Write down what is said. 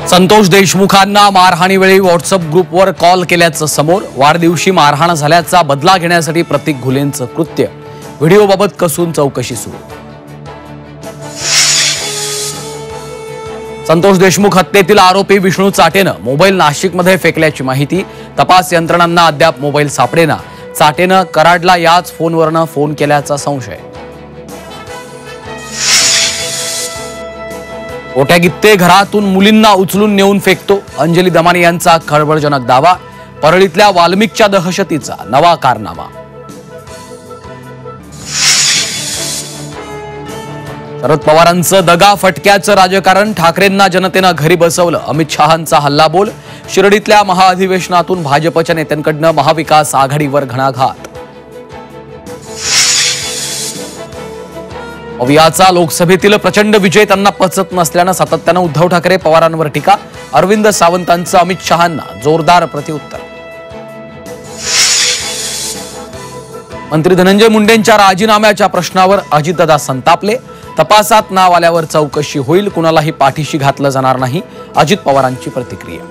Santosh देशमुखांना मारहाणीवेळी WhatsApp ग्रुपवर call केल्याचं समोर. वाढदिवशी मारहाण झाल्याचा बदला घेण्यासाठी प्रतीक घुलेंचं कृत्य. व्हिडिओबाबत कसून चौकशी सुरू. संतोष देशमुख हत्येतील आरोपी विष्णू चाटेनं मोबाईल नाशिकमध्ये फेकल्याची माहिती. तपास यंत्रणांना अद्याप मोबाईल सापडेना. चाटेनं कराडला याच फोनवरनं फोन केल्याचा संशय. मोठ्या गित्ते घरातून मुलींना उचलून नेऊन फेकतो. अंजली दमानी यांचा खळबळजनक दावा. परळीतल्या वाल्मिकच्या दहशतीचा नवा कारनामा. शरद पवारांचं दगा फटक्याचं राजकारण. ठाकरेंना जनतेनं घरी बसवलं. अमित शहांचा हल्लाबोल. शिर्डीतल्या महाअधिवेशनातून भाजपच्या नेत्यांकडनं महाविकास आघाडीवर घणाघात. मवियाचा लोकसभेतील प्रचंड विजय त्यांना पचत नसल्यानं सातत्यानं उद्धव ठाकरे पवारांवर टीका. अरविंद सावंतांचं अमित शहांना जोरदार प्रत्युत्तर. मंत्री धनंजय मुंडेंच्या राजीनाम्याच्या प्रश्नावर अजितदादा संतापले. तपासात नाव आल्यावर चौकशी होईल. कुणालाही पाठीशी घातलं जाणार नाही. अजित पवारांची प्रतिक्रिया.